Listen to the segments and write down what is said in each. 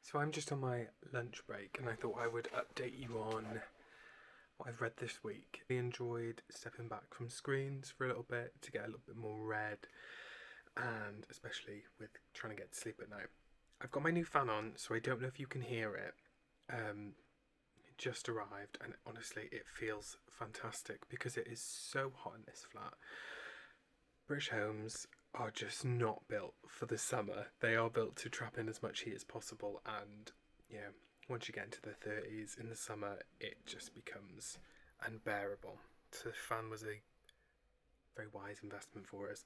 So I'm just on my lunch break and I thought I would update you on what I've read this week. I enjoyed stepping back from screens for a little bit to get a little bit more read, and especially with trying to get to sleep at night. I've got my new fan on, so I don't know if you can hear it. It just arrived and honestly it feels fantastic because it is so hot in this flat. British homes are just not built for the summer. They are built to trap in as much heat as possible, and yeah, once you get into the 30s in the summer, it just becomes unbearable. So the fan was a very wise investment for us.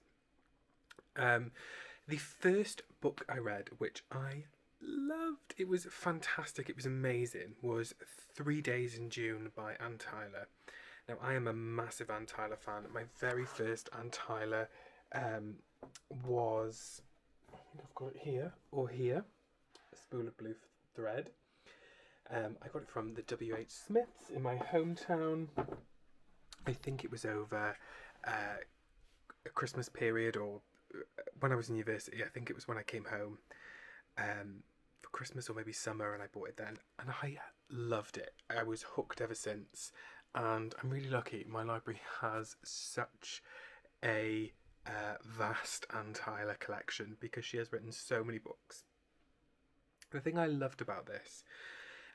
The first book I read, which I loved, it was fantastic, it was amazing, was 3 Days in June by Anne Tyler. Now, I am a massive Anne Tyler fan. My very first Anne Tyler was, I think I've got it here, or here, a spool of blue thread. I got it from the W.H. Smiths in my hometown. I think it was over a Christmas period, or when I was in university. I think it was when I came home for Christmas or maybe summer, and I bought it then, and I loved it. I was hooked ever since, and I'm really lucky. My library has such a vast Anne Tyler collection because she has written so many books. The thing I loved about this,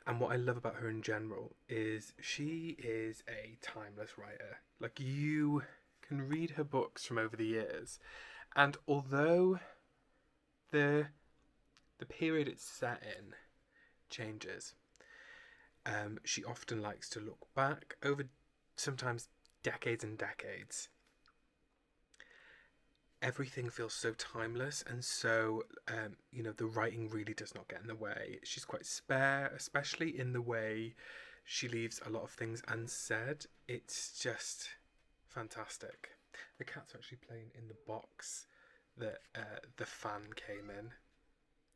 and what I love about her in general, is she is a timeless writer. Like, you can read her books from over the years, and although the period it's set in changes, she often likes to look back over sometimes decades and decades. Everything feels so timeless, and so the writing really does not get in the way. She's quite spare, especially in the way she leaves a lot of things unsaid. It's just fantastic. The cat's actually playing in the box that the fan came in,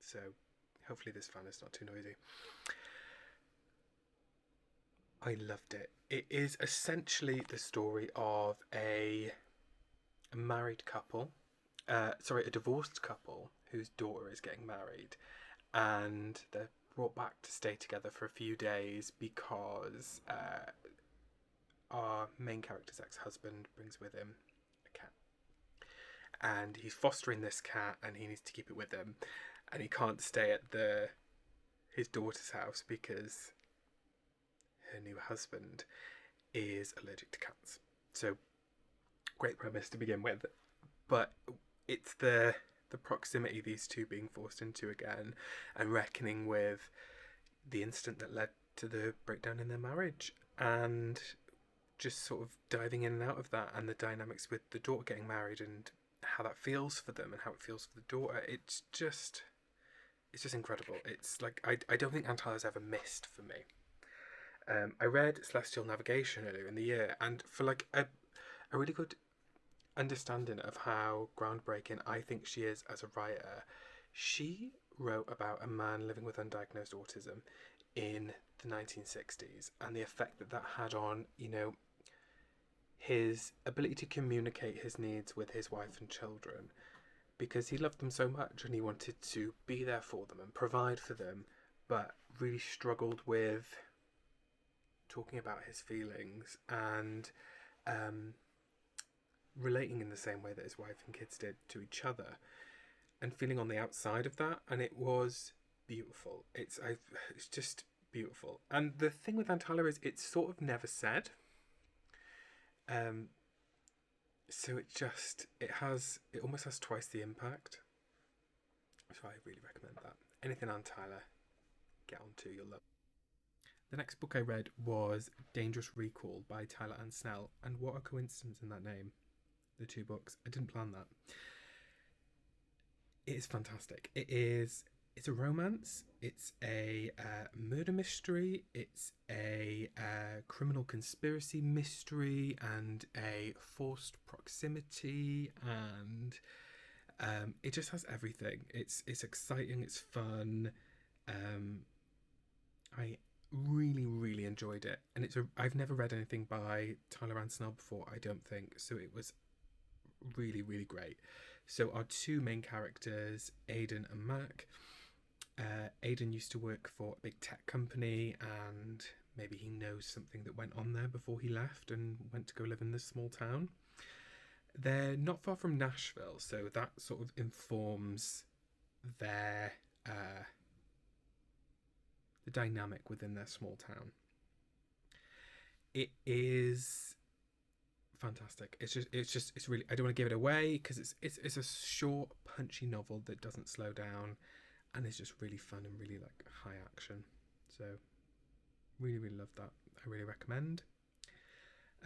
so hopefully this fan is not too noisy. I loved it. It is essentially the story of a married couple, a divorced couple whose daughter is getting married, and they're brought back to stay together for a few days because our main character's ex-husband brings with him a cat, and he's fostering this cat and he needs to keep it with him, and he can't stay at his daughter's house because her new husband is allergic to cats. So, great premise to begin with, but it's the proximity these two being forced into again, and reckoning with the incident that led to the breakdown in their marriage, and just sort of diving in and out of that, and the dynamics with the daughter getting married and how that feels for them and how it feels for the daughter. It's just incredible. It's like, I don't think Anne Tyler's ever missed for me. I read Celestial Navigation earlier in the year, and for like a really good understanding of how groundbreaking I think she is as a writer, she wrote about a man living with undiagnosed autism in the 1960s and the effect that had on, his ability to communicate his needs with his wife and children, because he loved them so much and he wanted to be there for them and provide for them, but really struggled with talking about his feelings and relating in the same way that his wife and kids did to each other, and feeling on the outside of that. And it was beautiful. It's just beautiful. And the thing with Anne Tyler is it's sort of never said. So it almost has twice the impact. So I really recommend that. Anything Anne Tyler, get on to, you'll love. The next book I read was Dangerous Recall by Tyler and Snell, and what a coincidence in that name. The two books. I didn't plan that. It is fantastic. It's a romance. It's a murder mystery. It's a criminal conspiracy mystery, and a forced proximity, and it just has everything. It's exciting. It's fun. I really, really enjoyed it, and I've never read anything by Tyler and Snell before, I don't think, so it was really, really great. So our two main characters, Aidan and Mac, Aidan used to work for a big tech company, and maybe he knows something that went on there before he left and went to go live in this small town. They're not far from Nashville, so that sort of informs their the dynamic within their small town. It is fantastic. It's really, I don't want to give it away because it's a short, punchy novel that doesn't slow down, and it's just really fun and really like high action. So really, really love that. I really recommend.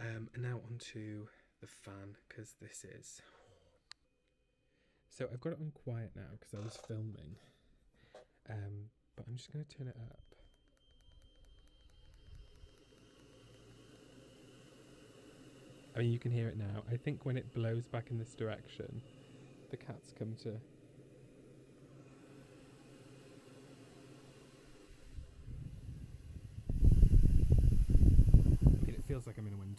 And now on to the fan, because this is. So I've got it on quiet now because I was filming. But I'm just going to turn it up. I mean, you can hear it now. I think when it blows back in this direction, the cats come to. I mean, it feels like I'm in a wind